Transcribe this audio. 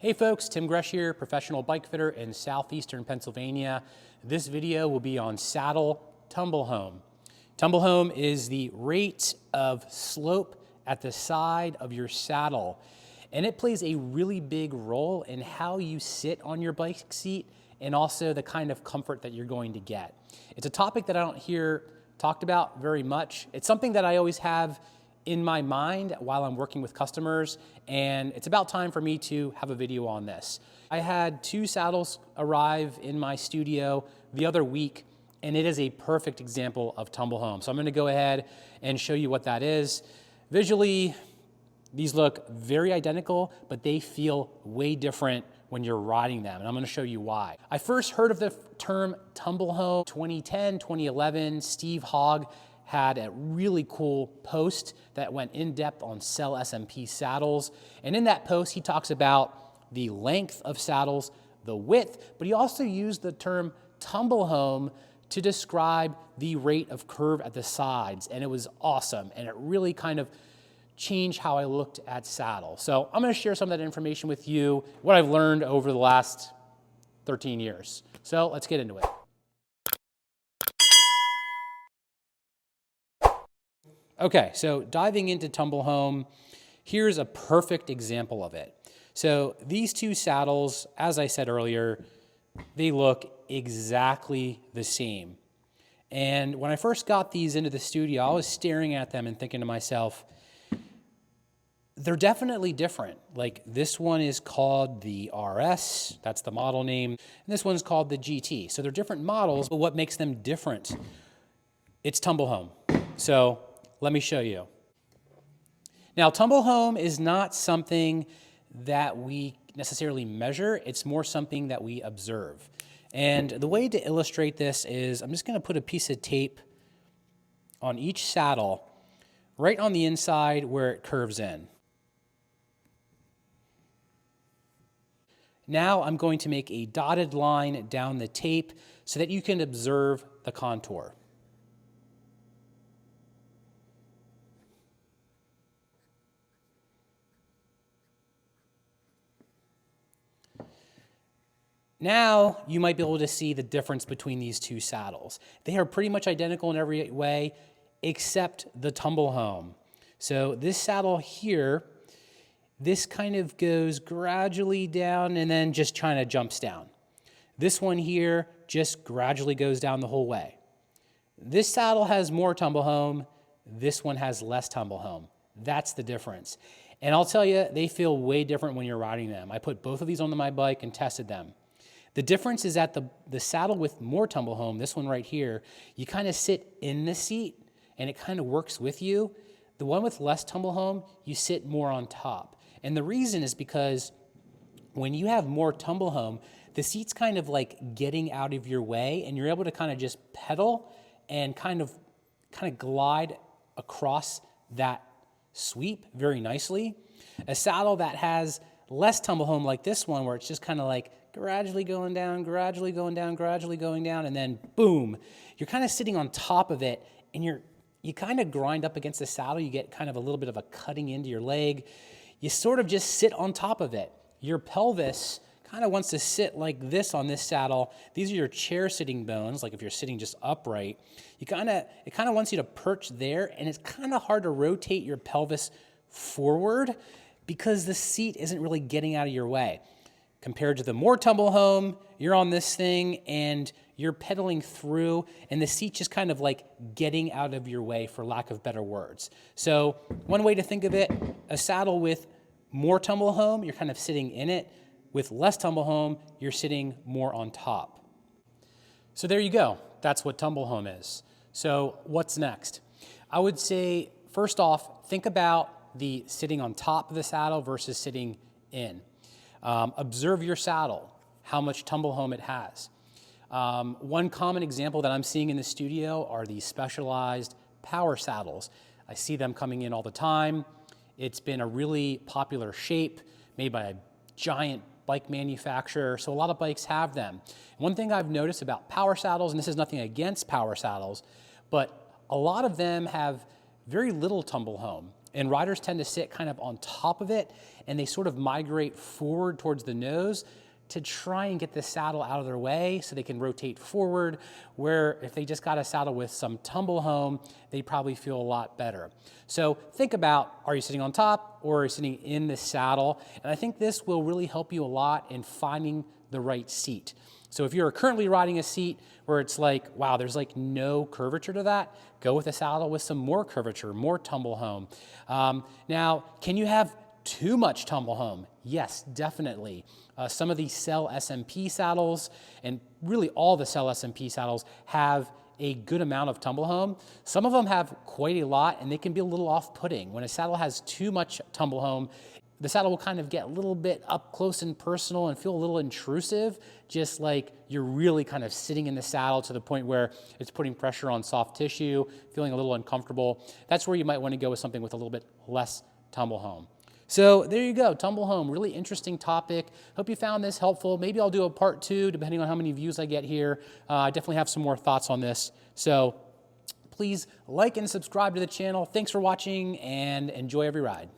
Hey folks, Tim Gresh here, professional bike fitter in Southeastern Pennsylvania. This video will be on saddle tumblehome. Tumblehome is the rate of slope at the side of your saddle, and it plays a really big role in how you sit on your bike seat and also the kind of comfort that you're going to get. It's a topic that I don't hear talked about very much. It's something that I always have in my mind while I'm working with customers, and it's about time for me to have a video on this. I had 2 saddles arrive in my studio the other week, and it is a perfect example of tumblehome. So I'm gonna go ahead and show you what that is. Visually, these look very identical, but they feel way different when you're riding them, and I'm gonna show you why. I first heard of the term tumblehome 2010, 2011. Steve Hogg had a really cool post that went in depth on Sell SMP saddles. And in that post, he talks about the length of saddles, the width, but he also used the term tumblehome to describe the rate of curve at the sides. And it was awesome. And it really kind of changed how I looked at saddle. So I'm gonna share some of that information with you, what I've learned over the last 13 years. So let's get into it. Okay, so diving into tumblehome, here's a perfect example of it. So these 2 saddles, as I said earlier, they look exactly the same. And when I first got these into the studio, I was staring at them and thinking to myself, they're definitely different. Like this one is called the RS, that's the model name, and this one's called the GT. So they're different models, but what makes them different? It's tumblehome. So let me show you. Now, tumblehome is not something that we necessarily measure. It's more something that we observe. And the way to illustrate this is I'm just going to put a piece of tape on each saddle right on the inside where it curves in. Now I'm going to make a dotted line down the tape so that you can observe the contour. Now you might be able to see the difference between these 2 saddles. They are pretty much identical in every way except the tumblehome. So this saddle here, this kind of goes gradually down and then just kind of jumps down. This one here just gradually goes down the whole way. This saddle has more tumblehome, this one has less tumblehome. That's the difference. And I'll tell you, they feel way different when you're riding them. I put both of these on my bike and tested them. The difference is that the saddle with more tumblehome, this one right here, you kind of sit in the seat and it kind of works with you. The one with less tumblehome, you sit more on top. And the reason is because when you have more tumblehome, the seat's kind of like getting out of your way and you're able to kind of just pedal and kind of glide across that sweep very nicely. A saddle that has less tumblehome like this one, where it's just kind of like gradually going down, gradually going down, gradually going down, and then boom, you're kind of sitting on top of it and you kind of grind up against the saddle. You get kind of a little bit of a cutting into your leg. You sort of just sit on top of it. Your pelvis kind of wants to sit like this on this saddle. These are your chair sitting bones, like if you're sitting just upright. It kind of wants you to perch there, and it's kind of hard to rotate your pelvis forward because the seat isn't really getting out of your way. Compared to the more tumblehome, you're on this thing and you're pedaling through and the seat's just kind of like getting out of your way, for lack of better words. So one way to think of it, a saddle with more tumblehome, you're kind of sitting in it. With less tumblehome, you're sitting more on top. So there you go. That's what tumblehome is. So what's next? I would say, first off, think about the sitting on top of the saddle versus sitting in. Observe your saddle, how much tumblehome it has. One common example that I'm seeing in the studio are these specialized power saddles. I see them coming in all the time. It's been a really popular shape made by a giant bike manufacturer, so a lot of bikes have them. One thing I've noticed about power saddles, and this is nothing against power saddles, but a lot of them have very little tumblehome. And riders tend to sit kind of on top of it, and they sort of migrate forward towards the nose to try and get the saddle out of their way so they can rotate forward, where if they just got a saddle with some tumble home, they probably feel a lot better. So think about, are you sitting on top or are you sitting in the saddle? And I think this will really help you a lot in finding the right seat. So if you're currently riding a seat where it's like, wow, there's like no curvature to that, go with a saddle with some more curvature, more tumble home. Now, can you have too much tumble home? Yes, definitely. Some of these Cell SMP saddles, and really all the Cell SMP saddles, have a good amount of tumble home. Some of them have quite a lot, and they can be a little off-putting. When a saddle has too much tumble home, the saddle will kind of get a little bit up close and personal and feel a little intrusive, just like you're really kind of sitting in the saddle to the point where it's putting pressure on soft tissue, feeling a little uncomfortable. That's where you might want to go with something with a little bit less tumble home. So there you go, tumble home, really interesting topic. Hope you found this helpful. Maybe I'll do a part 2 depending on how many views I get here. I definitely have some more thoughts on this. So please like and subscribe to the channel. Thanks for watching and enjoy every ride.